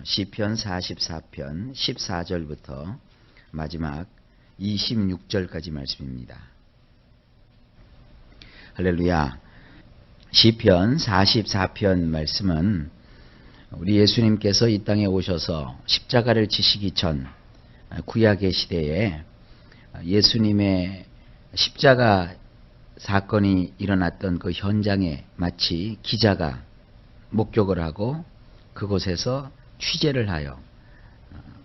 시편 44편 14절부터 마지막 26절까지 말씀입니다. 할렐루야. 시편 44편 말씀은 우리 예수님께서 이 땅에 오셔서 십자가를 지시기 전 구약의 시대에 예수님의 십자가 사건이 일어났던 그 현장에 마치 기자가 목격을 하고 그곳에서 취재를 하여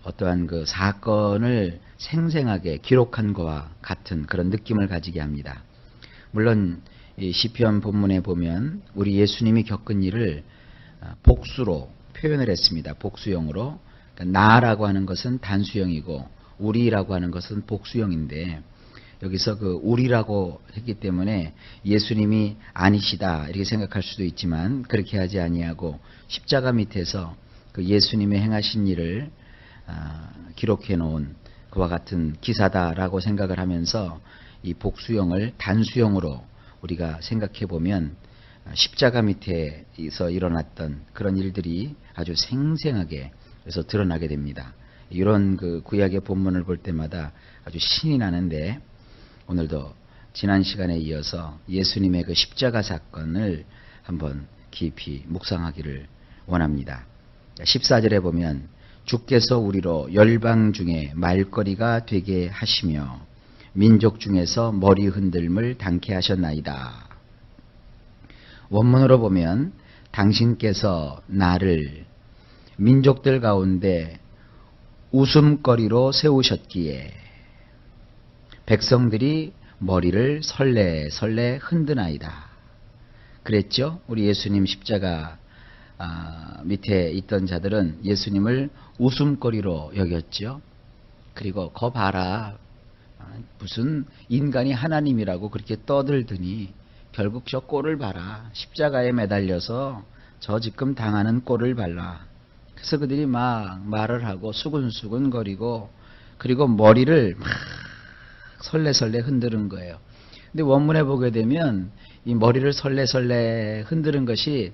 어떠한 그 사건을 생생하게 기록한 것과 같은 그런 느낌을 가지게 합니다. 물론 이 시편 본문에 보면 우리 예수님이 겪은 일을 복수로 표현을 했습니다. 복수형으로. 그러니까 나라고 하는 것은 단수형이고 우리라고 하는 것은 복수형인데 여기서 그 우리라고 했기 때문에 예수님이 아니시다 이렇게 생각할 수도 있지만 그렇게 하지 아니하고 십자가 밑에서 그 예수님의 행하신 일을 기록해 놓은 그와 같은 기사다라고 생각을 하면서 이 복수형을 단수형으로 우리가 생각해 보면 십자가 밑에서 일어났던 그런 일들이 아주 생생하게 그래서 드러나게 됩니다. 이런 그 구약의 본문을 볼 때마다 아주 신이 나는데 오늘도 지난 시간에 이어서 예수님의 그 십자가 사건을 한번 깊이 묵상하기를 원합니다. 14절에 보면 주께서 우리로 열방 중에 말거리가 되게 하시며 민족 중에서 머리 흔들음을 당케 하셨나이다. 원문으로 보면 당신께서 나를 민족들 가운데 웃음거리로 세우셨기에 백성들이 머리를 설레설레 흔드나이다. 그랬죠? 우리 예수님 십자가 밑에 있던 자들은 예수님을 웃음거리로 여겼죠. 그리고 거 봐라. 무슨 인간이 하나님이라고 그렇게 떠들더니 결국 저 꼴을 봐라. 십자가에 매달려서 저 지금 당하는 꼴을 봐라. 그래서 그들이 막 말을 하고 수근수근 거리고 그리고 머리를 막 설레설레 흔드는 거예요. 근데 원문에 보게 되면 이 머리를 설레설레 흔드는 것이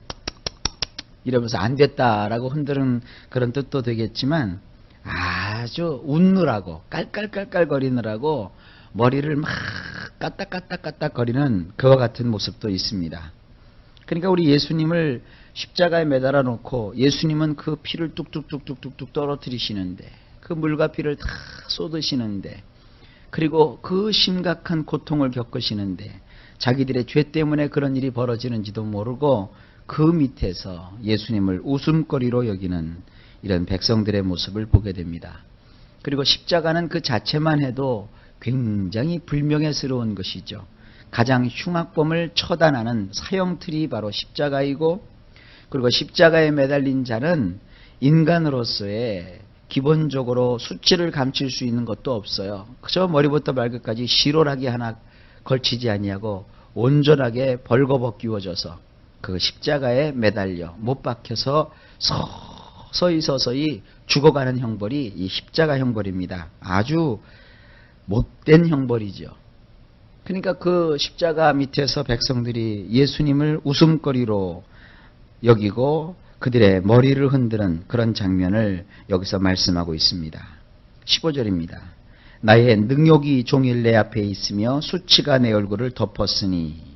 이러면서 안 됐다라고 흔드는 그런 뜻도 되겠지만 아주 웃느라고 깔깔깔깔 거리느라고 머리를 막 까딱까딱까딱 거리는 그와 같은 모습도 있습니다. 그러니까 우리 예수님을 십자가에 매달아 놓고 예수님은 그 피를 뚝뚝뚝뚝뚝 떨어뜨리시는데 그 물과 피를 다 쏟으시는데 그리고 그 심각한 고통을 겪으시는데 자기들의 죄 때문에 그런 일이 벌어지는지도 모르고 그 밑에서 예수님을 웃음거리로 여기는 이런 백성들의 모습을 보게 됩니다. 그리고 십자가는 그 자체만 해도 굉장히 불명예스러운 것이죠. 가장 흉악범을 처단하는 사형틀이 바로 십자가이고 그리고 십자가에 매달린 자는 인간으로서의 기본적으로 수치를 감출 수 있는 것도 없어요. 그저 머리부터 발끝까지 시로라기 하나 걸치지 아니하고 온전하게 벌거벗기워져서 그 십자가에 매달려 못 박혀서 서서히 죽어가는 형벌이 이 십자가 형벌입니다. 아주 못된 형벌이죠. 그러니까 그 십자가 밑에서 백성들이 예수님을 웃음거리로 여기고 그들의 머리를 흔드는 그런 장면을 여기서 말씀하고 있습니다. 15절입니다. 나의 능욕이 종일 내 앞에 있으며 수치가 내 얼굴을 덮었으니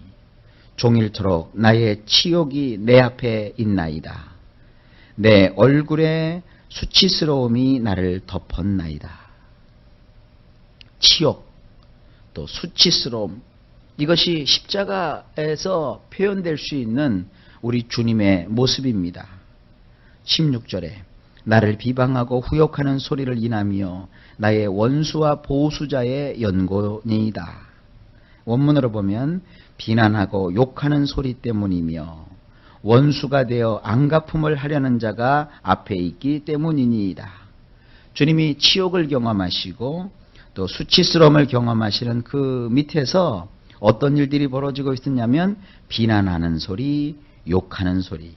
종일토록 나의 치욕이 내 앞에 있나이다. 내 얼굴에 수치스러움이 나를 덮었나이다. 치욕, 또 수치스러움, 이것이 십자가에서 표현될 수 있는 우리 주님의 모습입니다. 16절에 나를 비방하고 후욕하는 소리를 인하며 나의 원수와 보수자의 연고니이다. 원문으로 보면 비난하고 욕하는 소리 때문이며 원수가 되어 안갚음을 하려는 자가 앞에 있기 때문이니이다. 주님이 치욕을 경험하시고 또 수치스러움을 경험하시는 그 밑에서 어떤 일들이 벌어지고 있었냐면 비난하는 소리, 욕하는 소리.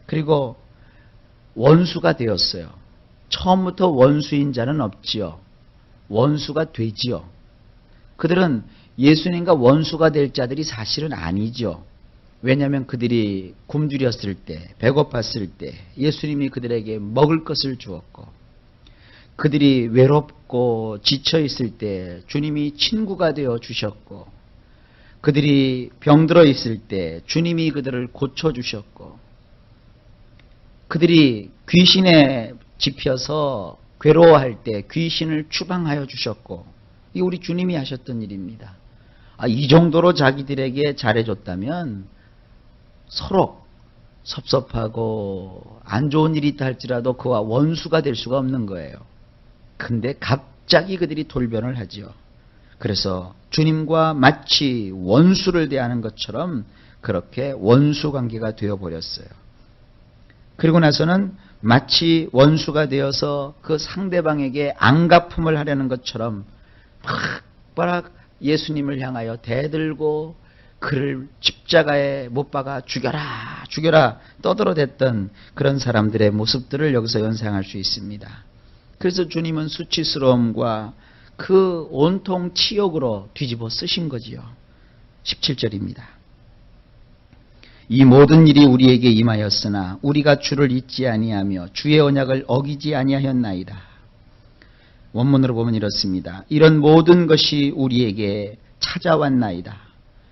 그리고 원수가 되었어요. 처음부터 원수인 자는 없지요. 원수가 되지요. 그들은 예수님과 원수가 될 자들이 사실은 아니죠. 왜냐하면 그들이 굶주렸을 때, 배고팠을 때 예수님이 그들에게 먹을 것을 주었고, 그들이 외롭고 지쳐 있을 때 주님이 친구가 되어 주셨고, 그들이 병들어 있을 때 주님이 그들을 고쳐 주셨고, 그들이 귀신에 집혀서 괴로워할 때 귀신을 추방하여 주셨고, 이 우리 주님이 하셨던 일입니다. 이 정도로 자기들에게 잘해줬다면 서로 섭섭하고 안 좋은 일이 있다 할지라도 그와 원수가 될 수가 없는 거예요. 근데 갑자기 그들이 돌변을 하지요. 그래서 주님과 마치 원수를 대하는 것처럼 그렇게 원수 관계가 되어버렸어요. 그리고 나서는 마치 원수가 되어서 그 상대방에게 안갚음을 하려는 것처럼 막 예수님을 향하여 대들고 그를 십자가에 못 박아 죽여라 죽여라 떠들어댔던 그런 사람들의 모습들을 여기서 연상할 수 있습니다. 그래서 주님은 수치스러움과 그 온통 치욕으로 뒤집어 쓰신 거지요. 17절입니다. 이 모든 일이 우리에게 임하였으나 우리가 주를 잊지 아니하며 주의 언약을 어기지 아니하였나이다. 원문으로 보면 이렇습니다. 이런 모든 것이 우리에게 찾아왔나이다.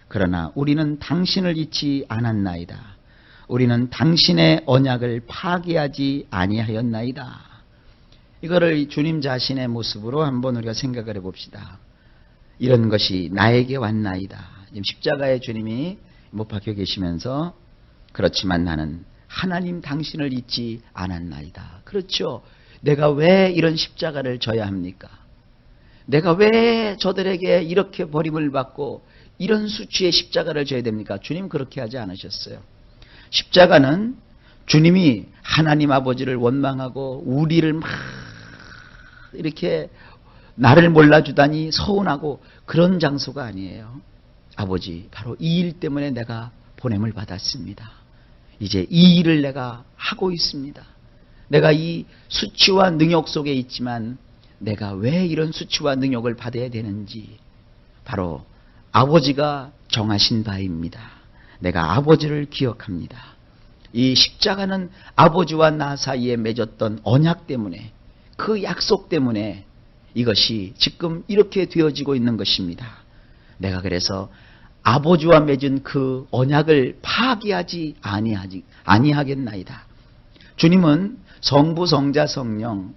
그러나 우리는 당신을 잊지 않았나이다. 우리는 당신의 언약을 파기하지 아니하였나이다. 이거를 주님 자신의 모습으로 한번 우리가 생각을 해봅시다. 이런 것이 나에게 왔나이다. 지금 십자가에 주님이 못 박혀 계시면서 그렇지만 나는 하나님 당신을 잊지 않았나이다. 그렇죠. 내가 왜 이런 십자가를 져야 합니까? 내가 왜 저들에게 이렇게 버림을 받고 이런 수치의 십자가를 져야 됩니까? 주님 그렇게 하지 않으셨어요. 십자가는 주님이 하나님 아버지를 원망하고 우리를 막 이렇게 나를 몰라주다니 서운하고 그런 장소가 아니에요. 아버지, 바로 이 일 때문에 내가 보냄을 받았습니다. 이제 이 일을 내가 하고 있습니다. 내가 이 수치와 능욕 속에 있지만 내가 왜 이런 수치와 능욕을 받아야 되는지 바로 아버지가 정하신 바입니다. 내가 아버지를 기억합니다. 이 십자가는 아버지와 나 사이에 맺었던 언약 때문에 그 약속 때문에 이것이 지금 이렇게 되어지고 있는 것입니다. 내가 그래서 아버지와 맺은 그 언약을 파기하지 아니하겠나이다. 주님은 성부, 성자, 성령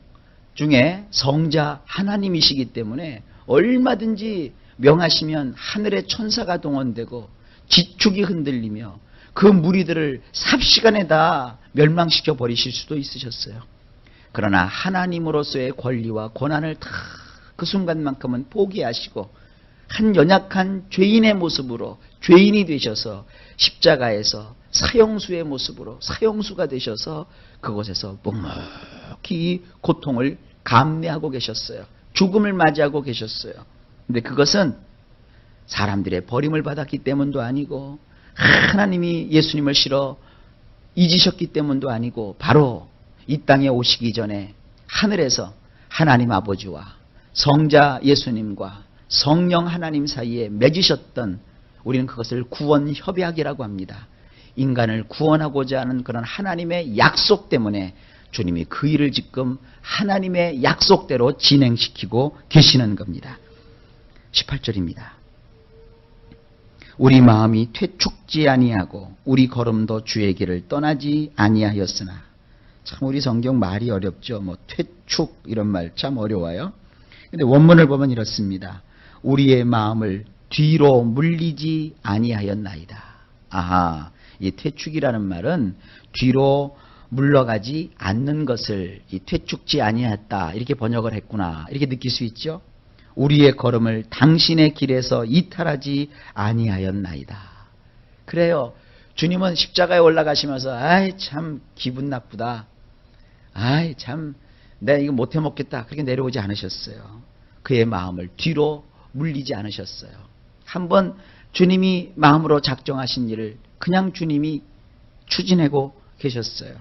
중에 성자 하나님이시기 때문에 얼마든지 명하시면 하늘의 천사가 동원되고 지축이 흔들리며 그 무리들을 삽시간에 다 멸망시켜 버리실 수도 있으셨어요. 그러나 하나님으로서의 권리와 권한을 다 그 순간만큼은 포기하시고 한 연약한 죄인의 모습으로 죄인이 되셔서 십자가에서 사형수의 모습으로 사형수가 되셔서 그곳에서 묵묵히 고통을 감내하고 계셨어요. 죽음을 맞이하고 계셨어요. 근데 그것은 사람들의 버림을 받았기 때문도 아니고 하나님이 예수님을 싫어 잊으셨기 때문도 아니고 바로 이 땅에 오시기 전에 하늘에서 하나님 아버지와 성자 예수님과 성령 하나님 사이에 맺으셨던 우리는 그것을 구원 협약이라고 합니다. 인간을 구원하고자 하는 그런 하나님의 약속 때문에 주님이 그 일을 지금 하나님의 약속대로 진행시키고 계시는 겁니다. 18절입니다. 우리 마음이 퇴축지 아니하고 우리 걸음도 주의 길을 떠나지 아니하였으나. 참 우리 성경 말이 어렵죠. 퇴축 이런 말 참 어려워요. 근데 원문을 보면 이렇습니다. 우리의 마음을 뒤로 물리지 아니하였나이다. 아하, 이 퇴축이라는 말은 뒤로 물러가지 않는 것을 이 퇴축지 아니하였다 이렇게 번역을 했구나 이렇게 느낄 수 있죠. 우리의 걸음을 당신의 길에서 이탈하지 아니하였나이다. 그래요. 주님은 십자가에 올라가시면서 아이 참 기분 나쁘다. 아이 참 내가 이거 못해 먹겠다. 그렇게 내려오지 않으셨어요. 그의 마음을 뒤로 물리지 않으셨어요. 한번 주님이 마음으로 작정하신 일을 그냥 주님이 추진하고 계셨어요.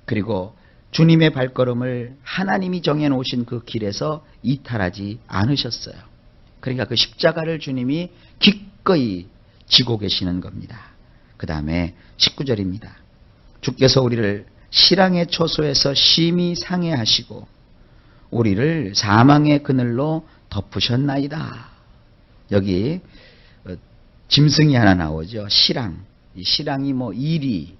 그리고 주님의 발걸음을 하나님이 정해놓으신 그 길에서 이탈하지 않으셨어요. 그러니까 그 십자가를 주님이 기꺼이 지고 계시는 겁니다. 그 다음에 19절입니다. 주께서 우리를 실랑의 초소에서 심히 상해하시고 우리를 사망의 그늘로 덮으셨나이다. 여기 짐승이 하나 나오죠. 실랑. 이 실랑이 뭐 이리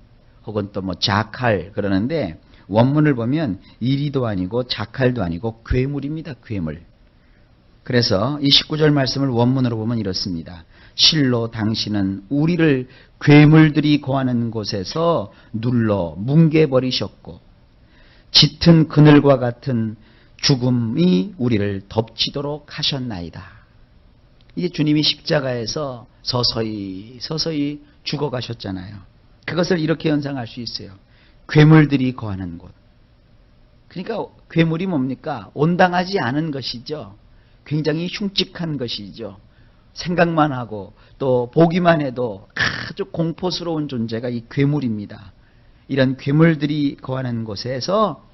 혹은 또 뭐 자칼 그러는데 원문을 보면 이리도 아니고 자칼도 아니고 괴물입니다. 괴물. 그래서 이 19절 말씀을 원문으로 보면 이렇습니다. 실로 당신은 우리를 괴물들이 거하는 곳에서 눌러 뭉개버리셨고 짙은 그늘과 같은 죽음이 우리를 덮치도록 하셨나이다. 이게 주님이 십자가에서 서서히 죽어가셨잖아요. 그것을 이렇게 연상할 수 있어요. 괴물들이 거하는 곳. 그러니까 괴물이 뭡니까? 온당하지 않은 것이죠. 굉장히 흉측한 것이죠. 생각만 하고 또 보기만 해도 아주 공포스러운 존재가 이 괴물입니다. 이런 괴물들이 거하는 곳에서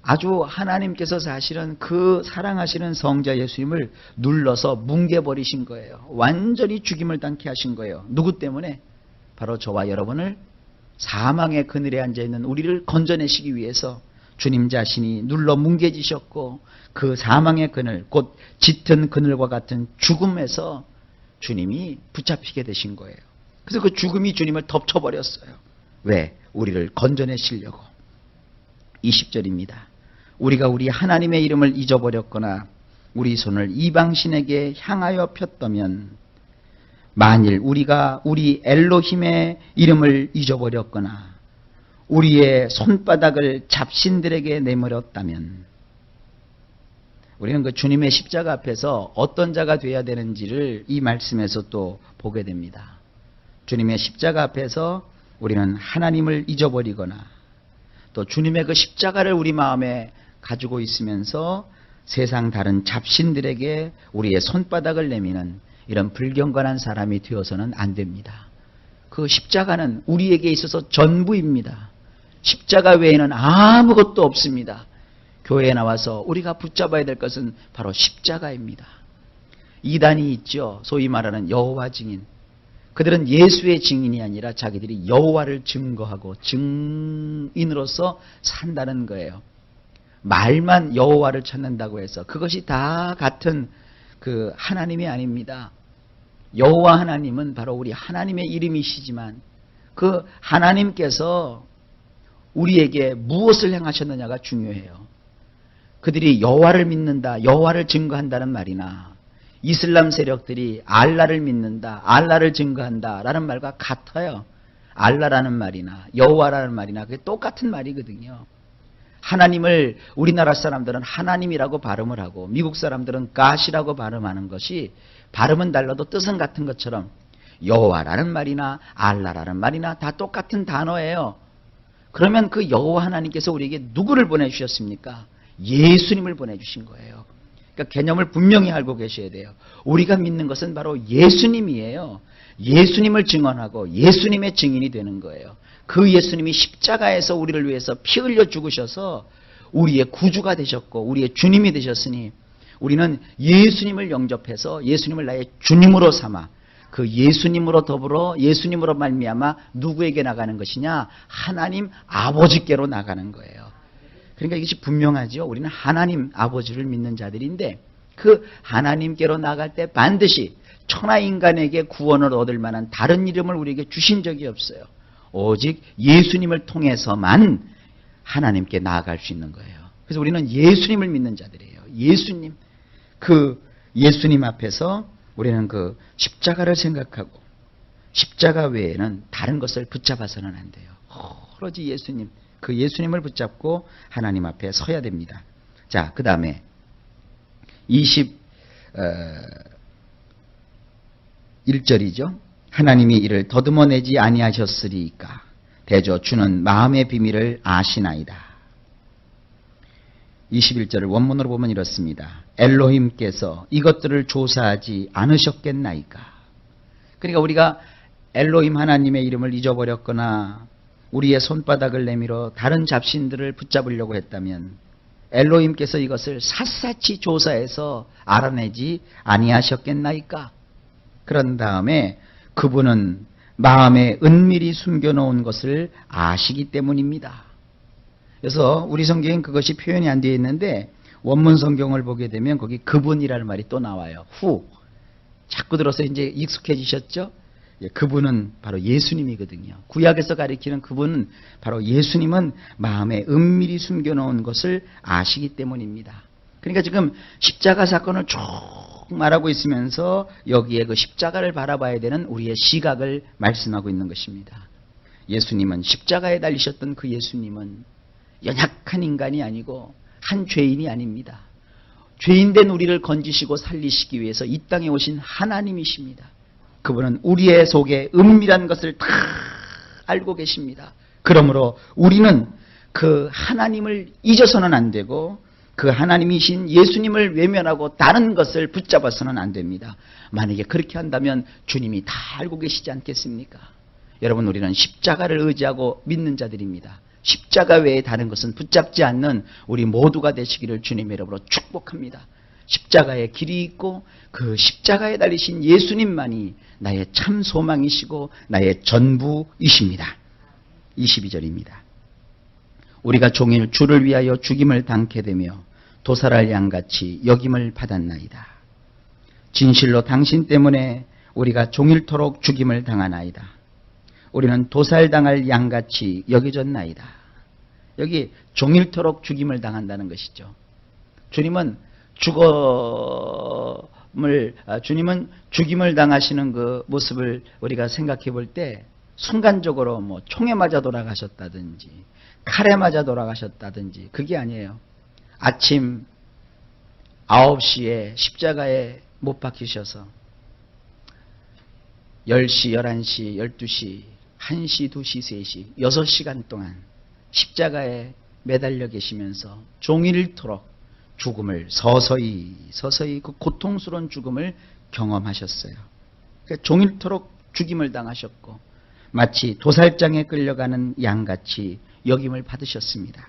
아주 하나님께서 사실은 그 사랑하시는 성자 예수님을 눌러서 뭉개버리신 거예요. 완전히 죽임을 당케 하신 거예요. 누구 때문에? 바로 저와 여러분을 사망의 그늘에 앉아있는 우리를 건져내시기 위해서 주님 자신이 눌러 뭉개지셨고 그 사망의 그늘, 곧 짙은 그늘과 같은 죽음에서 주님이 붙잡히게 되신 거예요. 그래서 그 죽음이 주님을 덮쳐버렸어요. 왜? 우리를 건져내시려고. 20절입니다. 우리가 우리 하나님의 이름을 잊어버렸거나 우리 손을 이방신에게 향하여 폈다면 만일 우리가 우리 엘로힘의 이름을 잊어버렸거나 우리의 손바닥을 잡신들에게 내밀었다면 우리는 그 주님의 십자가 앞에서 어떤 자가 되어야 되는지를 이 말씀에서 또 보게 됩니다. 주님의 십자가 앞에서 우리는 하나님을 잊어버리거나 또 주님의 그 십자가를 우리 마음에 가지고 있으면서 세상 다른 잡신들에게 우리의 손바닥을 내미는 이런 불경건한 사람이 되어서는 안 됩니다. 그 십자가는 우리에게 있어서 전부입니다. 십자가 외에는 아무것도 없습니다. 교회에 나와서 우리가 붙잡아야 될 것은 바로 십자가입니다. 이단이 있죠. 소위 말하는 여호와 증인. 그들은 예수의 증인이 아니라 자기들이 여호와를 증거하고 증인으로서 산다는 거예요. 말만 여호와를 찾는다고 해서 그것이 다 같은 그 하나님이 아닙니다. 여호와 하나님은 바로 우리 하나님의 이름이시지만 그 하나님께서 우리에게 무엇을 행하셨느냐가 중요해요. 그들이 여호와를 믿는다, 여호와를 증거한다는 말이나 이슬람 세력들이 알라를 믿는다, 알라를 증거한다 라는 말과 같아요. 알라라는 말이나 여호와라는 말이나 그게 똑같은 말이거든요. 하나님을 우리나라 사람들은 하나님이라고 발음을 하고 미국 사람들은 갓이라고 발음하는 것이 발음은 달라도 뜻은 같은 것처럼 여호와라는 말이나 알라라는 말이나 다 똑같은 단어예요. 그러면 그 여호와 하나님께서 우리에게 누구를 보내주셨습니까? 예수님을 보내주신 거예요. 그러니까 개념을 분명히 알고 계셔야 돼요. 우리가 믿는 것은 바로 예수님이에요. 예수님을 증언하고 예수님의 증인이 되는 거예요. 그 예수님이 십자가에서 우리를 위해서 피 흘려 죽으셔서 우리의 구주가 되셨고 우리의 주님이 되셨으니 우리는 예수님을 영접해서 예수님을 나의 주님으로 삼아 그 예수님으로 더불어 예수님으로 말미암아 누구에게 나가는 것이냐? 하나님 아버지께로 나가는 거예요. 그러니까 이것이 분명하죠. 우리는 하나님 아버지를 믿는 자들인데 그 하나님께로 나갈 때 반드시 천하 인간에게 구원을 얻을 만한 다른 이름을 우리에게 주신 적이 없어요. 오직 예수님을 통해서만 하나님께 나아갈 수 있는 거예요. 그래서 우리는 예수님을 믿는 자들이에요. 예수님. 그 예수님 앞에서 우리는 그 십자가를 생각하고 십자가 외에는 다른 것을 붙잡아서는 안 돼요. 오로지 예수님. 그 예수님을 붙잡고 하나님 앞에 서야 됩니다. 자, 그 다음에 21절이죠. 하나님이 이를 더듬어내지 아니하셨으리이까 대저 주는 마음의 비밀을 아시나이다. 21절을 원문으로 보면 이렇습니다. 엘로힘께서 이것들을 조사하지 않으셨겠나이까. 그러니까 우리가 엘로힘 하나님의 이름을 잊어버렸거나 우리의 손바닥을 내밀어 다른 잡신들을 붙잡으려고 했다면 엘로힘께서 이것을 샅샅이 조사해서 알아내지 아니하셨겠나이까. 그런 다음에 그분은 마음에 은밀히 숨겨놓은 것을 아시기 때문입니다. 그래서 우리 성경엔 그것이 표현이 안 되어 있는데 원문 성경을 보게 되면 거기 그분이라는 말이 또 나와요. 후. 자꾸 들어서 이제 익숙해지셨죠? 그분은 바로 예수님이거든요. 구약에서 가리키는 그분은 바로 예수님은 마음에 은밀히 숨겨놓은 것을 아시기 때문입니다. 그러니까 지금 십자가 사건을 쭉 말하고 있으면서 여기에 그 십자가를 바라봐야 되는 우리의 시각을 말씀하고 있는 것입니다. 예수님은 십자가에 달리셨던 그 예수님은 연약한 인간이 아니고 한 죄인이 아닙니다. 죄인된 우리를 건지시고 살리시기 위해서 이 땅에 오신 하나님이십니다. 그분은 우리의 속에 은밀한 것을 다 알고 계십니다. 그러므로 우리는 그 하나님을 잊어서는 안 되고 그 하나님이신 예수님을 외면하고 다른 것을 붙잡아서는 안 됩니다. 만약에 그렇게 한다면 주님이 다 알고 계시지 않겠습니까? 여러분, 우리는 십자가를 의지하고 믿는 자들입니다. 십자가 외에 다른 것은 붙잡지 않는 우리 모두가 되시기를 주님의 이름으로 축복합니다. 십자가에 길이 있고 그 십자가에 달리신 예수님만이 나의 참 소망이시고 나의 전부이십니다. 22절입니다. 우리가 종일 주를 위하여 죽임을 당케 되며 도살할 양같이 여김을 받았나이다. 진실로 당신 때문에 우리가 종일토록 죽임을 당하나이다. 우리는 도살당할 양같이 여겨졌나이다. 여기 종일토록 죽임을 당한다는 것이죠. 주님은 죽임을 당하시는 그 모습을 우리가 생각해 볼 때 순간적으로 뭐 총에 맞아 돌아가셨다든지 칼에 맞아 돌아가셨다든지 그게 아니에요. 아침 9시에 십자가에 못 박히셔서 10시, 11시, 12시, 1시, 2시, 3시, 6시간 동안 십자가에 매달려 계시면서 종일토록 죽음을 서서히 그 고통스러운 죽음을 경험하셨어요. 그러니까 종일토록 죽임을 당하셨고 마치 도살장에 끌려가는 양같이 여김을 받으셨습니다.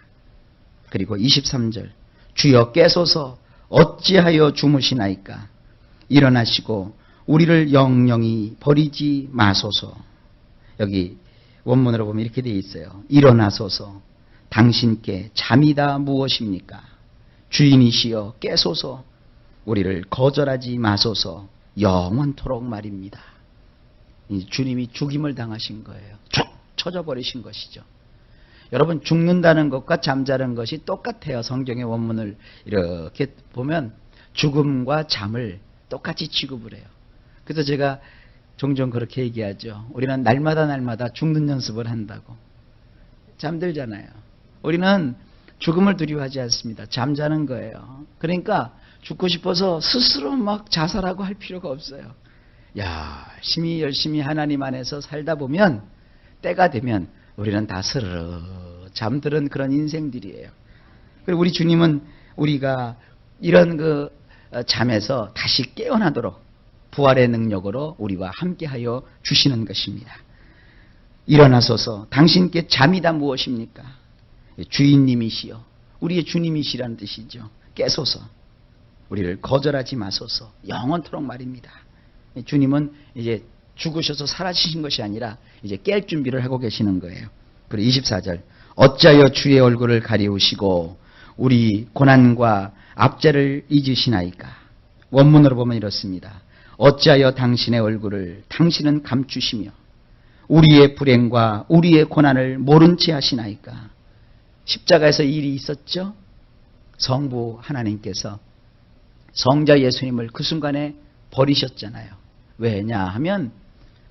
그리고 23절 주여 깨소서 어찌하여 주무시나이까 일어나시고 우리를 영영히 버리지 마소서. 여기 원문으로 보면 이렇게 되어 있어요. 일어나소서 당신께 잠이다 무엇입니까? 주인이시여 깨소서 우리를 거절하지 마소서 영원토록 말입니다. 주님이 죽임을 당하신 거예요. 쭉 쳐져버리신 것이죠. 여러분, 죽는다는 것과 잠자는 것이 똑같아요. 성경의 원문을 이렇게 보면 죽음과 잠을 똑같이 취급을 해요. 그래서 제가 종종 그렇게 얘기하죠. 우리는 날마다 죽는 연습을 한다고. 잠들잖아요. 우리는 죽음을 두려워하지 않습니다. 잠자는 거예요. 그러니까 죽고 싶어서 스스로 막 자살하고 할 필요가 없어요. 열심히 하나님 안에서 살다 보면 때가 되면 우리는 다 스르르 잠드는 그런 인생들이에요. 그리고 우리 주님은 우리가 이런 그 잠에서 다시 깨어나도록 부활의 능력으로 우리와 함께하여 주시는 것입니다. 일어나소서 당신께 잠이다 무엇입니까? 주인님이시여 우리의 주님이시라는 뜻이죠. 깨소서 우리를 거절하지 마소서 영원토록 말입니다. 주님은 이제 죽으셔서 사라지신 것이 아니라 이제 깰 준비를 하고 계시는 거예요. 그리고 24절 어찌하여 주의 얼굴을 가리우시고 우리 고난과 압제를 잊으시나이까. 원문으로 보면 이렇습니다. 어찌하여 당신의 얼굴을 당신은 감추시며 우리의 불행과 우리의 고난을 모른 채 하시나이까. 십자가에서 일이 있었죠. 성부 하나님께서 성자 예수님을 그 순간에 버리셨잖아요. 왜냐하면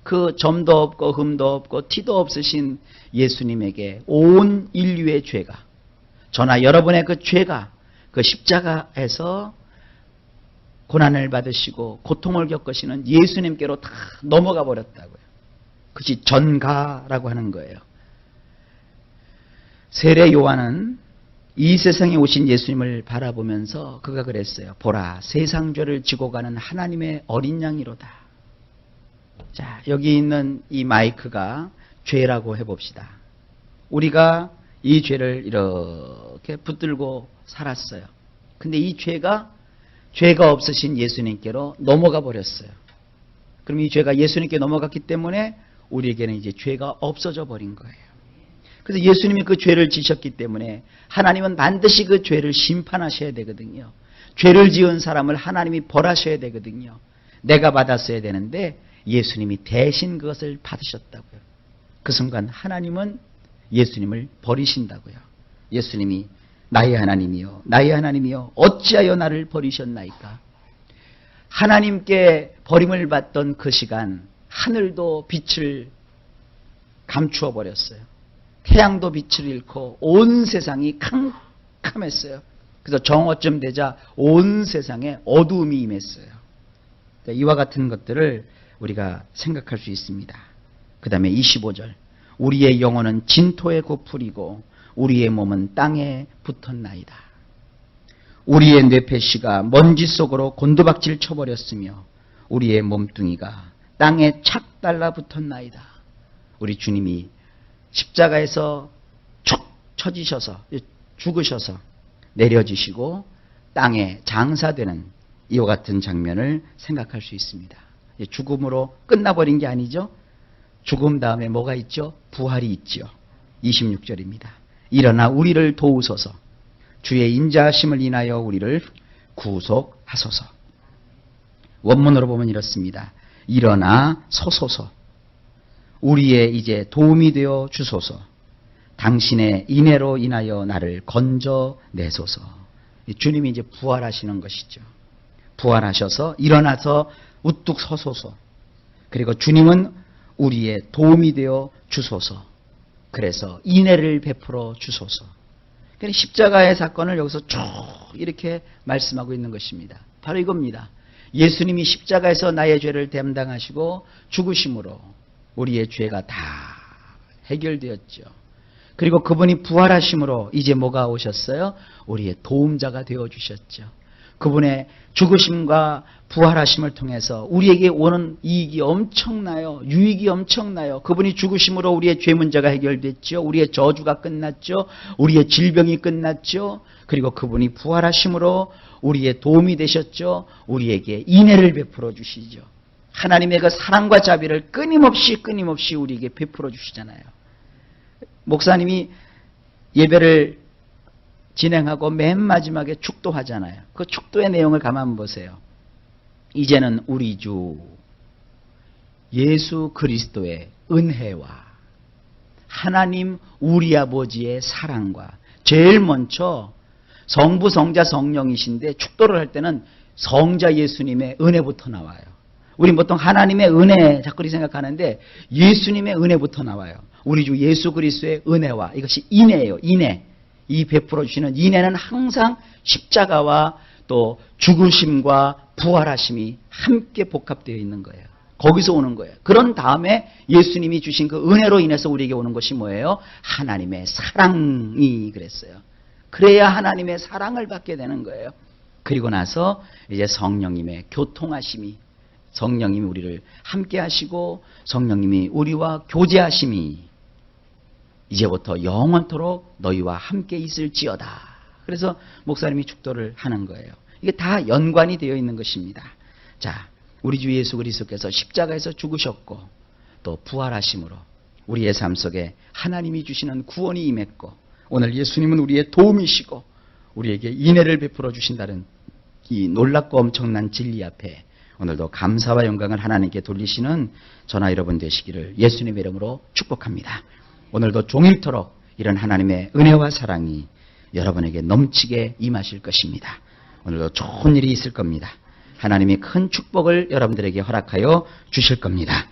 그 점도 없고 흠도 없고 티도 없으신 예수님에게 온 인류의 죄가, 저나 여러분의 그 죄가 그 십자가에서 고난을 받으시고 고통을 겪으시는 예수님께로 다 넘어가 버렸다고요. 그것이 전가라고 하는 거예요. 세례 요한은 이 세상에 오신 예수님을 바라보면서 그가 그랬어요. 보라, 세상 죄를 지고 가는 하나님의 어린 양이로다. 자, 여기 있는 이 마이크가 죄라고 해봅시다. 우리가 이 죄를 이렇게 붙들고 살았어요. 근데 이 죄가 없으신 예수님께로 넘어가 버렸어요. 그럼 이 죄가 예수님께 넘어갔기 때문에 우리에게는 이제 죄가 없어져 버린 거예요. 그래서 예수님이 그 죄를 지셨기 때문에 하나님은 반드시 그 죄를 심판하셔야 되거든요. 죄를 지은 사람을 하나님이 벌하셔야 되거든요. 내가 받았어야 되는데 예수님이 대신 그것을 받으셨다고요. 그 순간 하나님은 예수님을 버리신다고요. 예수님이 나의 하나님이요 나의 하나님이요 어찌하여 나를 버리셨나이까. 하나님께 버림을 받던 그 시간 하늘도 빛을 감추어 버렸어요. 태양도 빛을 잃고 온 세상이 캄캄했어요. 그래서 정오쯤 되자 온 세상에 어두움이 임했어요. 이와 같은 것들을 우리가 생각할 수 있습니다. 그 다음에 25절 우리의 영혼은 진토에 고풀이고 우리의 몸은 땅에 붙었나이다. 우리의 뇌폐씨가 먼지 속으로 곤두박질 쳐버렸으며 우리의 몸뚱이가 땅에 착 달라붙었나이다. 우리 주님이 십자가에서 촉 쳐지셔서 죽으셔서 내려지시고 땅에 장사되는 이와 같은 장면을 생각할 수 있습니다. 죽음으로 끝나버린 게 아니죠. 죽음 다음에 뭐가 있죠? 부활이 있죠. 26절입니다. 일어나 우리를 도우소서. 주의 인자하심을 인하여 우리를 구속하소서. 원문으로 보면 이렇습니다. 일어나 서소서. 우리의 이제 도움이 되어 주소서. 당신의 인애로 인하여 나를 건져내소서. 주님이 이제 부활하시는 것이죠. 부활하셔서 일어나서 우뚝 서소서. 그리고 주님은 우리의 도움이 되어 주소서. 그래서 인애를 베풀어 주소서. 그러니까 십자가의 사건을 여기서 쭉 이렇게 말씀하고 있는 것입니다. 바로 이겁니다. 예수님이 십자가에서 나의 죄를 담당하시고 죽으심으로 우리의 죄가 다 해결되었죠. 그리고 그분이 부활하심으로 이제 뭐가 오셨어요? 우리의 도움자가 되어주셨죠. 그분의 죽으심과 부활하심을 통해서 우리에게 오는 이익이 엄청나요. 유익이 엄청나요. 그분이 죽으심으로 우리의 죄 문제가 해결됐죠. 우리의 저주가 끝났죠. 우리의 질병이 끝났죠. 그리고 그분이 부활하심으로 우리의 도움이 되셨죠. 우리에게 인애를 베풀어 주시죠. 하나님의 그 사랑과 자비를 끊임없이 우리에게 베풀어 주시잖아요. 목사님이 예배를 진행하고 맨 마지막에 축도하잖아요. 그 축도의 내용을 가만 보세요. 이제는 우리 주 예수 그리스도의 은혜와 하나님 우리 아버지의 사랑과 제일 먼저 성부, 성자, 성령이신데 축도를 할 때는 성자 예수님의 은혜부터 나와요. 우리 보통 하나님의 은혜 자꾸 생각하는데 예수님의 은혜부터 나와요. 우리 주 예수 그리스도의 은혜와 이것이 인애예요. 인애. 이 베풀어 주시는 인애는 항상 십자가와 또 죽으심과 부활하심이 함께 복합되어 있는 거예요. 거기서 오는 거예요. 그런 다음에 예수님이 주신 그 은혜로 인해서 우리에게 오는 것이 뭐예요? 하나님의 사랑이 그랬어요. 그래야 하나님의 사랑을 받게 되는 거예요. 그리고 나서 이제 성령님의 교통하심이, 성령님이 우리를 함께 하시고 성령님이 우리와 교제하심이 이제부터 영원토록 너희와 함께 있을지어다. 그래서 목사님이 축도를 하는 거예요. 이게 다 연관이 되어 있는 것입니다. 자, 우리 주 예수 그리스도께서 십자가에서 죽으셨고 또 부활하심으로 우리의 삶 속에 하나님이 주시는 구원이 임했고 오늘 예수님은 우리의 도움이시고 우리에게 인애를 베풀어 주신다는 이 놀랍고 엄청난 진리 앞에 오늘도 감사와 영광을 하나님께 돌리시는 저나 여러분 되시기를 예수님의 이름으로 축복합니다. 오늘도 종일토록 이런 하나님의 은혜와 사랑이 여러분에게 넘치게 임하실 것입니다. 오늘도 좋은 일이 있을 겁니다. 하나님이 큰 축복을 여러분들에게 허락하여 주실 겁니다.